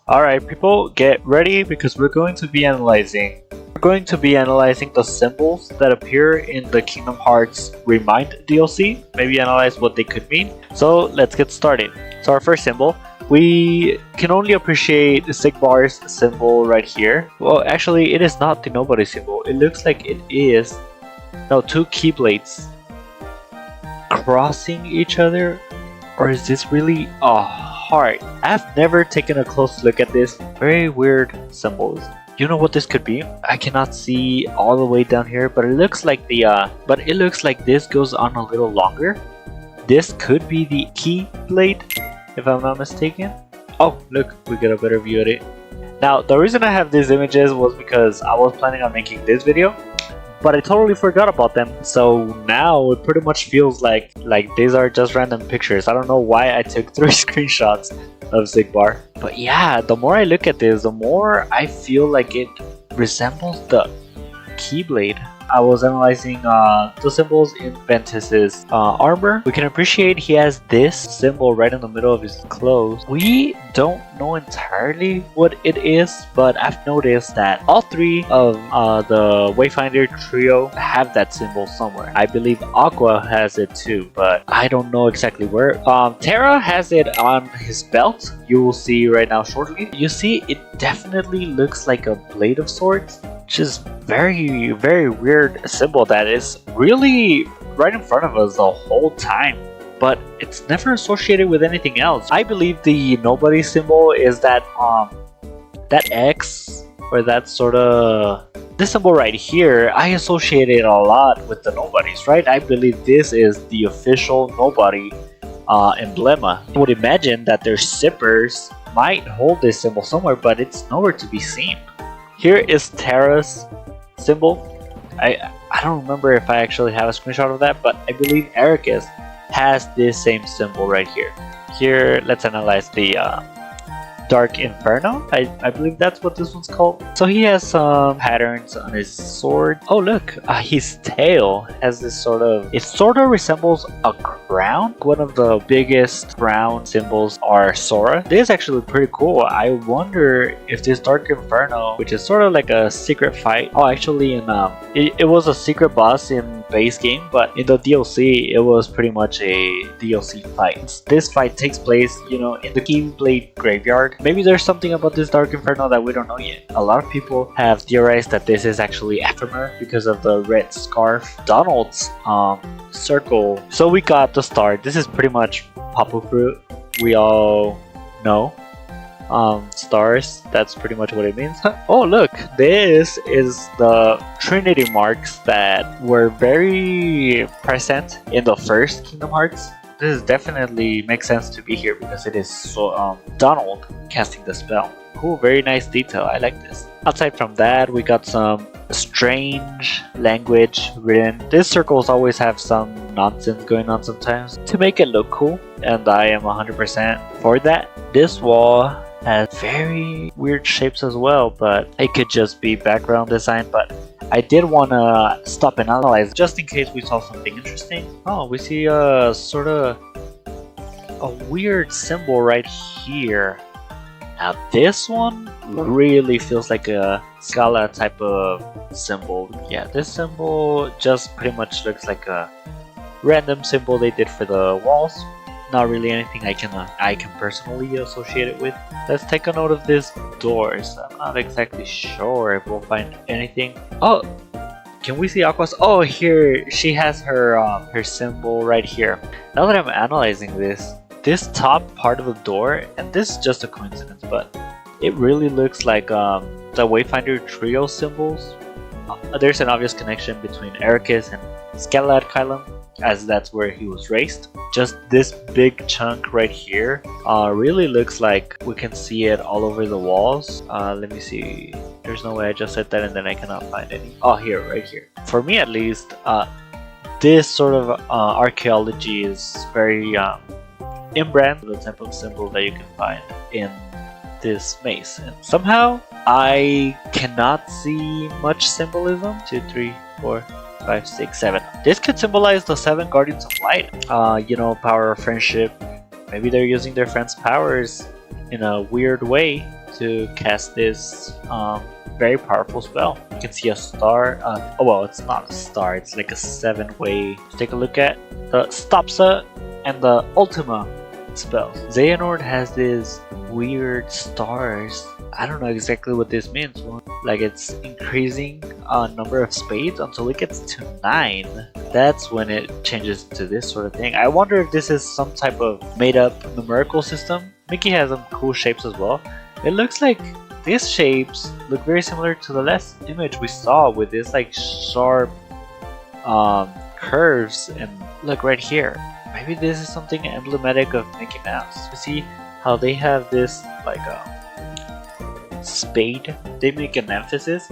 Alright people, get ready because we're going to be analyzing the symbols that appear in the Kingdom Hearts Remind DLC. Maybe analyze what they could mean. So let's get started. So our first symbol, we can only appreciate Sigbar's symbol right here. Well, actually it is not the nobody symbol. It looks like it is two keyblades crossing each other. Or is this really a heart? I've never taken a close look at this. Very weird symbols. You know what this could be? I cannot see all the way down here, but it looks like this goes on a little longer. This could be the key blade, if I'm not mistaken. Oh, look, we get a better view of it. Now, the reason I have these images was because I was planning on making this video, but I totally forgot about them. So now it pretty much feels like these are just random pictures. I don't know why I took 3 screenshots of Sigbar. But yeah, the more I look at this, the more I feel like it resembles the Keyblade. I was analyzing the symbols in Ventus's armor. We can appreciate he has this symbol right in the middle of his clothes. We don't know entirely what it is, but I've noticed that all 3 of the Wayfinder trio have that symbol somewhere. I believe Aqua has it too, but I don't know exactly where. Terra has it on his belt. You will see right now shortly. You see, it definitely looks like a blade of sorts, which is very weird symbol that is really right in front of us the whole time, but it's never associated with anything else. I believe the nobody symbol is that X, or that sort of this symbol right here. I associate it a lot with the nobodies, right? I believe this is the official nobody emblema. I would imagine that their zippers might hold this symbol somewhere, but it's nowhere to be seen. Here is Terra's symbol. I don't remember if I actually have a screenshot of that, but I believe Ericus has this same symbol right here. Here, let's analyze the Dark Inferno. I believe that's what this one's called. So he has some patterns on his sword. Oh look, his tail has this it sort of resembles a crown. One of the biggest crown symbols are Sora. This is actually pretty cool. I wonder if this Dark Inferno, which is sort of like a secret fight. Oh, actually it was a secret boss in base game, but in the DLC it was pretty much a DLC fight. This fight takes place, in the Keyblade graveyard. Maybe there's something about this Dark Inferno that we don't know yet. A lot of people have theorized that this is actually ephemer because of the red scarf. Donald's circle. So we got the star. This is pretty much Papu Fruit. We all know. Stars, that's pretty much what it means. Oh look, this is the Trinity marks that were very present in the first Kingdom Hearts. This definitely makes sense to be here because it is Donald casting the spell. Cool, very nice detail. I like this. Aside from that, we got some strange language written. These circles always have some nonsense going on sometimes to make it look cool, and I am 100% for that. This wall has very weird shapes as well, but it could just be background design. But I did want to stop and analyze just in case we saw something interesting. Oh, we see a sort of a weird symbol right here. Now this one really feels like a Scala type of symbol. Yeah, this symbol just pretty much looks like a random symbol they did for the walls. Not really anything I can personally associate it with. Let's take a note of these doors. I'm not exactly sure if we'll find anything. Oh, can we see Aqua's? Oh, here she has her symbol right here. Now that I'm analyzing this top part of the door, and this is just a coincidence, but it really looks like the Wayfinder trio symbols. There's an obvious connection between Ericus and Skeladkylum, as that's where he was raised. Just this big chunk right here really looks like we can see it all over the walls. Let me see. There's no way I just said that and then I cannot find any. Oh, here, right here. For me at least, this sort of archaeology is very in-brand, the type of symbol that you can find in this maze. And somehow I cannot see much symbolism. 2, 3, 4, 5, 6, 7. This could symbolize the 7 Guardians of Light. Power of friendship. Maybe they're using their friends' powers in a weird way to cast this very powerful spell. You can see a star. Oh well, it's not a star. It's like a 7-way. Take a look at the Stopsa and the Ultima spells. Xehanort has these weird stars. I don't know exactly what this means. Like it's increasing number of spades until it gets to 9. That's when it changes to this sort of thing. I wonder if this is some type of made-up numerical system. Mickey has some cool shapes as well. It looks like these shapes look very similar to the last image we saw with this like sharp curves, and look right here. Maybe this is something emblematic of Mickey Mouse. You see how they have this like spade? They make an emphasis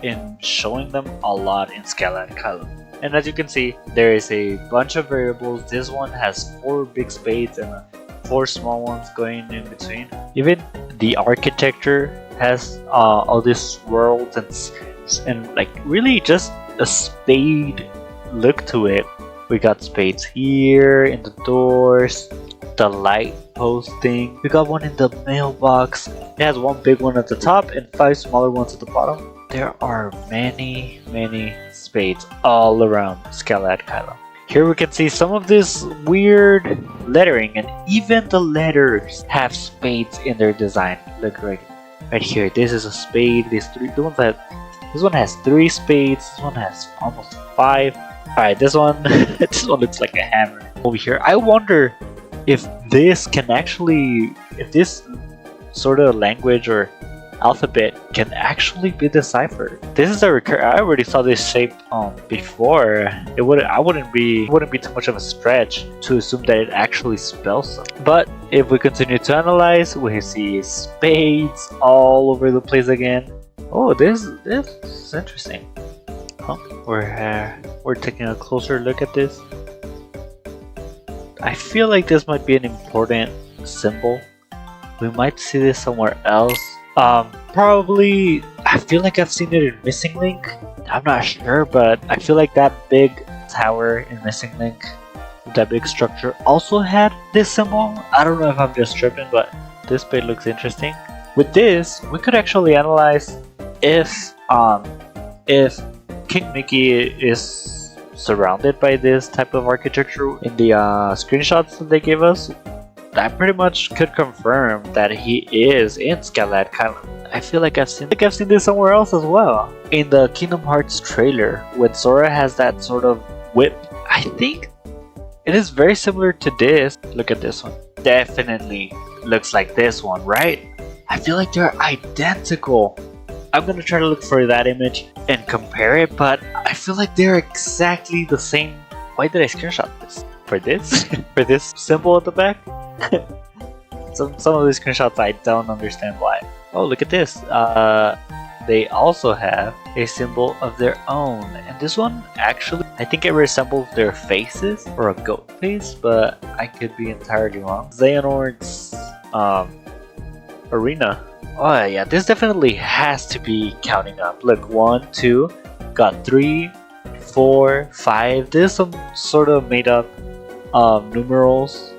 in showing them a lot in Scalat column. And as you can see, there is a bunch of variables. This one has 4 big spades and 4 small ones going in between. Even the architecture has all these swirls and like really just a spade look to it. We got spades here in the doors, the light post thing. We got one in the mailbox. It has 1 big one at the top and 5 smaller ones at the bottom. There are many spades all around Scalat Kylo. Here we can see some of this weird lettering, and even the letters have spades in their design. Look right here. This is a spade. This one has 3 spades. This one has almost 5. Alright, this one this one looks like a hammer. Over here, I wonder if this sort of language or alphabet can actually be deciphered. This is I already saw this shape before. I wouldn't be too much of a stretch to assume that it actually spells something. But if we continue to analyze, we see spades all over the place again. Oh, this is interesting. We're taking a closer look at this. I feel like this might be an important symbol. We might see this somewhere else. Probably, I feel like I've seen it in Missing Link. I'm not sure, but I feel like that big tower in Missing Link, that big structure, also had this symbol. I don't know if I'm just tripping, but this bit looks interesting. With this, we could actually analyze if King Mickey is surrounded by this type of architecture. In the screenshots that they gave us, that pretty much could confirm that he is in Scalat Kylo. I feel like I've seen this somewhere else as well. In the Kingdom Hearts trailer, when Sora has that sort of whip, I think it is very similar to this. Look at this one. Definitely looks like this one, right? I feel like they're identical. I'm gonna try to look for that image and compare it, but I feel like they're exactly the same. Why did I screenshot this? For this? For this symbol at the back? Some of these screenshots I don't understand why. Oh, look at this. They also have a symbol of their own, and this one actually, I think it resembles their faces or a goat face, but I could be entirely wrong. Xehanort's arena. Oh yeah, this definitely has to be counting up. Look, 1, 2, got 3, 4, 5. There's some sort of made up numerals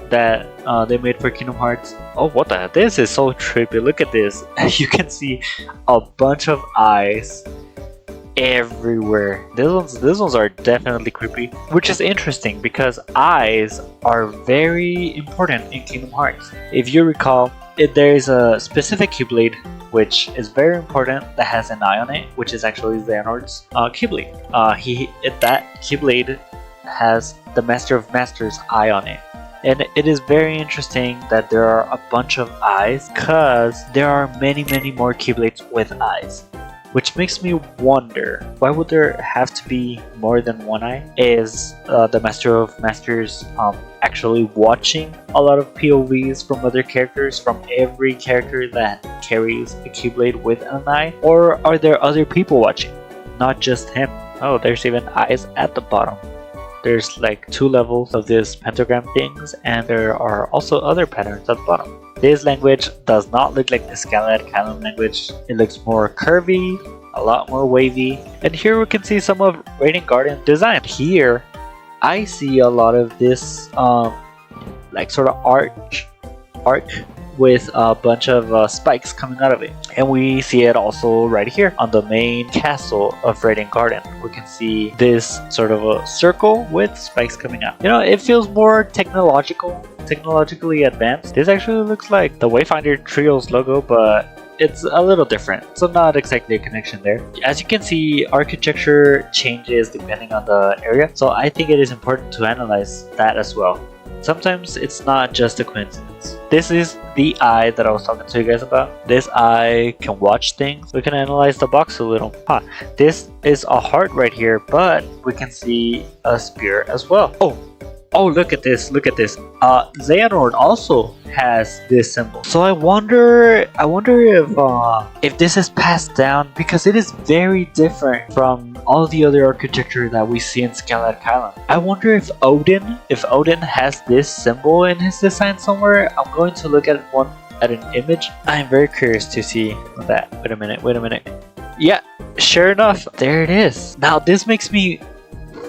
that they made for Kingdom Hearts. Oh, what the heck? This is so trippy. Look at this. You can see a bunch of eyes everywhere. These ones are definitely creepy, which is interesting because eyes are very important in Kingdom Hearts. If you recall, there is a specific Keyblade which is very important that has an eye on it, which is actually Xehanort's Keyblade. That Keyblade has the Master of Masters eye on it. And it is very interesting that there are a bunch of eyes, because there are many more Keyblades with eyes. Which makes me wonder, why would there have to be more than one eye? Is the Master of Masters actually watching a lot of POVs from other characters, from every character that carries a Keyblade with an eye? Or are there other people watching, not just him? Oh, there's even eyes at the bottom. There's like 2 levels of this pentagram things, and there are also other patterns at the bottom. This language does not look like the Scalat Kylo language. It looks more curvy, a lot more wavy. And here we can see some of Radiant Guardian design. Here, I see a lot of this like sort of arc with a bunch of spikes coming out of it. And we see it also right here on the main castle of Radiant Garden. We can see this sort of a circle with spikes coming out. You know, it feels more technologically advanced. This actually looks like the Wayfinder Trios logo, but it's a little different, so not exactly a connection there. As you can see, architecture changes depending on the area, so I think it is important to analyze that as well. Sometimes it's not just a coincidence. This is the eye that I was talking to you guys about. This eye can watch things. We can analyze the box a little. This is a heart right here, but we can see a spear as well. Oh, look at this, look at this. Xehanort also has this symbol. So I wonder if this is passed down, because it is very different from all the other architecture that we see in Skelad Kylan. I wonder if Odin has this symbol in his design somewhere. I'm going to look at an image. I'm very curious to see that. Wait a minute. Yeah, sure enough, there it is. Now this makes me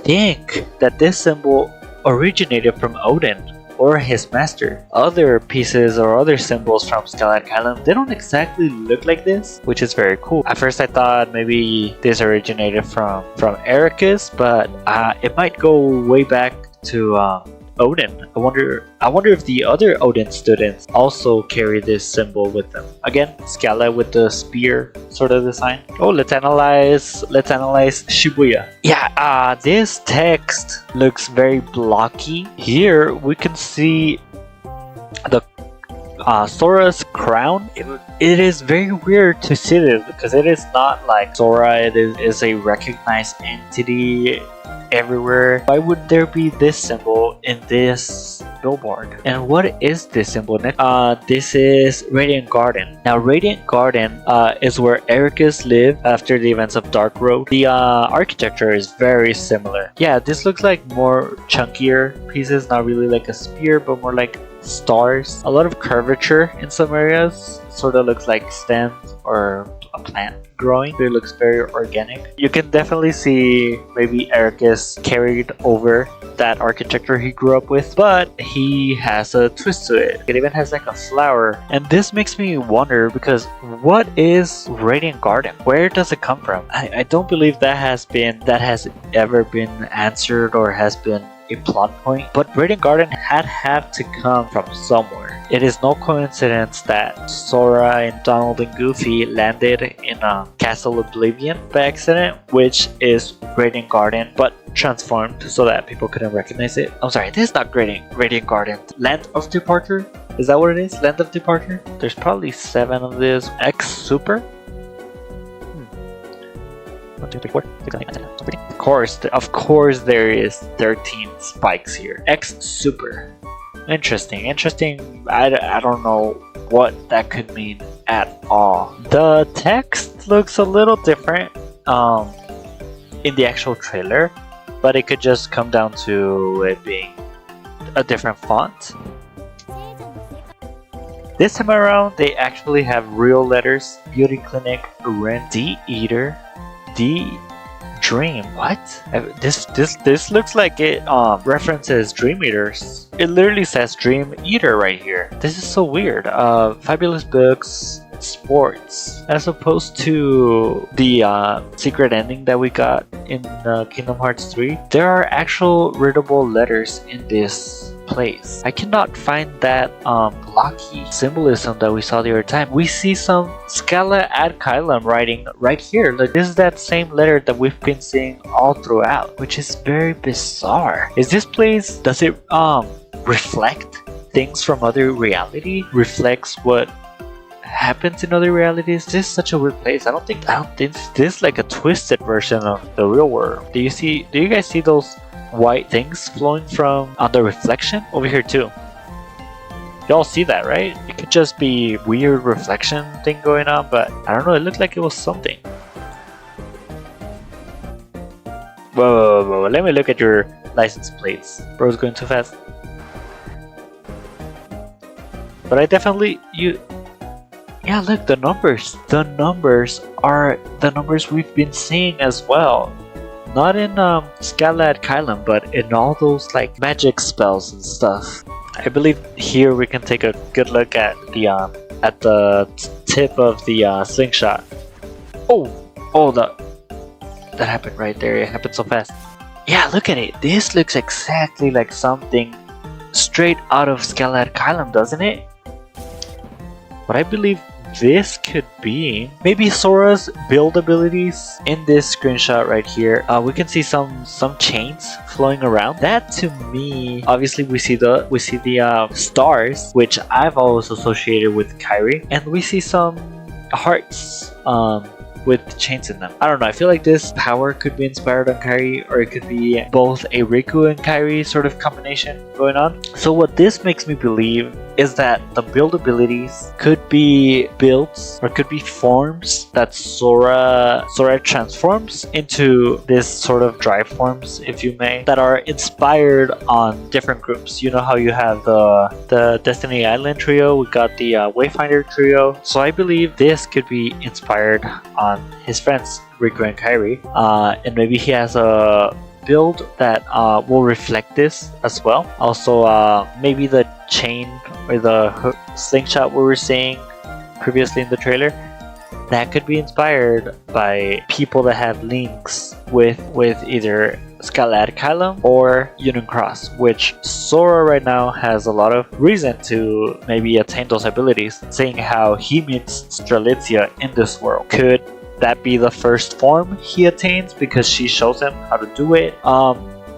think that this symbol originated from Odin or his master. Other pieces or other symbols from Skelad Kylan, they don't exactly look like this, which is very cool. At first I thought maybe this originated from Ericus, but it might go way back to Odin. I wonder if the other Odin students also carry this symbol with them. Again, Scala with the spear sort of design. Oh, let's analyze Shibuya. Yeah, this text looks very blocky. Here we can see the Sora's crown. It is very weird to see this because it is not like Sora. It is a recognized entity everywhere. Why would there be this symbol in this billboard? And what is this symbol next? This is Radiant Garden. Now Radiant Garden is where Ericus lived after the events of Dark Road. The architecture is very similar. Yeah, this looks like more chunkier pieces, not really like a spear, but more like stars. A lot of curvature in some areas. Sort of looks like stems or a plant growing. It looks very organic. You can definitely see maybe Ericus carried over that architecture he grew up with, but he has a twist to it. It even has like a flower, and this makes me wonder, because what is Radiant Garden? Where does it come from? I don't believe that has ever been answered or has been a plot point, but Radiant Garden had to come from somewhere. It is no coincidence that Sora and Donald and Goofy landed in a Castle Oblivion by accident, which is Radiant Garden, but transformed so that people couldn't recognize it. I'm sorry, this is not Radiant Garden. Land of Departure? Is that what it is? Land of Departure? There's probably 7 of this. X Super? 1, 2, 3, 4, 6, 7, 8, 9, 10, 11, 12, 13. Of course there is 13 spikes here. X Super. Interesting. I don't know what that could mean at all. The text looks a little different in the actual trailer, but it could just come down to it being a different font. This time around, they actually have real letters. Beauty Clinic, Rent, D-Eater, Dream. What? This looks like it references Dream Eaters. It literally says Dream Eater right here. This is so weird. Fabulous Books, Sports, as opposed to the secret ending that we got in Kingdom Hearts 3. There are actual readable letters in this place. I cannot find that blocky symbolism that we saw the other time. We see some Skelad Kylan writing right here. Like, this is that same letter that we've been seeing all throughout, which is very bizarre. Is this place, does it reflect things from other reality? Reflects what happens in other realities? This is such a weird place. I don't think this is like a twisted version of the real world. Do you guys see those white things flowing from on the reflection over here too? Y'all see that, right? It could just be weird reflection thing going on, but I don't know, it looked like it was something. Whoa, let me look at your license plates. Bro's going too fast. But I definitely, yeah, look, the numbers. The numbers are the numbers we've been seeing as well. Not in Skelad Kylan, but in all those like magic spells and stuff. I believe here we can take a good look at the tip of the slingshot. Oh, that happened right there. It happened so fast. Yeah, look at it. This looks exactly like something straight out of Skelet Kylum, doesn't it? But I believe this could be maybe Sora's build abilities. In this screenshot right here, we can see some chains flowing around. That to me, obviously we see the stars, which I've always associated with Kairi, and we see some hearts with chains in them. I don't know, I feel like this power could be inspired on Kairi, or it could be both a Riku and Kairi sort of combination going on. So what this makes me believe is that the build abilities could be builds or could be forms that Sora transforms into this sort of drive forms, if you may, that are inspired on different groups. You know how you have the Destiny Island trio, we got the Wayfinder trio. So I believe this could be inspired on his friends Riku and Kairi, and maybe he has a build that will reflect this as well. Also, maybe the chain or the slingshot we were seeing previously in the trailer, that could be inspired by people that have links with either Skelet Kylum or Union Cross, which Sora right now has a lot of reason to maybe attain those abilities, seeing how he meets Strelitzia in this world. Could that be the first form he attains because she shows him how to do it?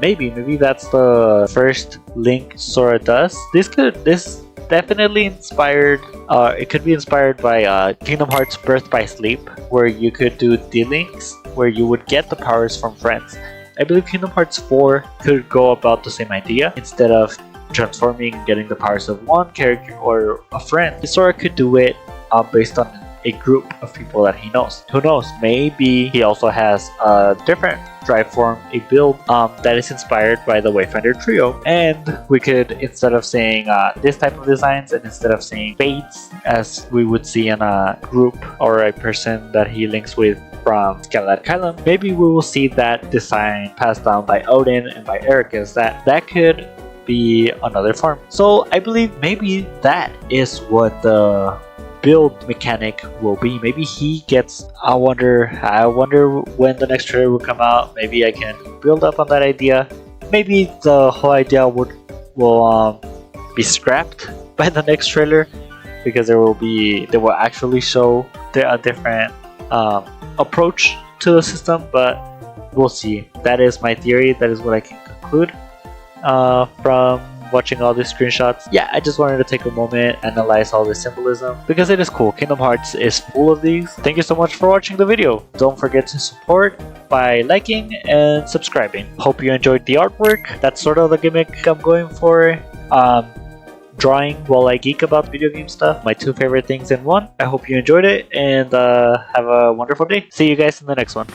Maybe that's the first link Sora does. This definitely inspired. It could be inspired by Kingdom Hearts Birth by Sleep, where you could do D-links, where you would get the powers from friends. I believe Kingdom Hearts 4 could go about the same idea. Instead of transforming and getting the powers of one character or a friend, Sora could do it based on a group of people that he knows. Who knows? Maybe he also has a different drive form, a build that is inspired by the Wayfinder trio. And we could, instead of saying this type of designs, and instead of saying fates as we would see in a group or a person that he links with from Skelet Kylum, maybe we will see that design passed down by Odin and by Ericus. That could be another form. So I believe maybe that is what the build mechanic will be. Maybe he gets, I wonder when the next trailer will come out. Maybe I can build up on that idea. Maybe the whole idea will be scrapped by the next trailer, because they will actually show a different approach to the system. But we'll see. That is my theory. That is what I can conclude from watching all these screenshots. Yeah, I just wanted to take a moment, analyze all this symbolism, because it is cool. Kingdom Hearts is full of these. Thank you so much for watching the video. Don't forget to support by liking and subscribing. Hope you enjoyed the artwork. That's sort of the gimmick I'm going for. Drawing while I geek about video game stuff. My two favorite things in one. I hope you enjoyed it, and have a wonderful day. See you guys in the next one.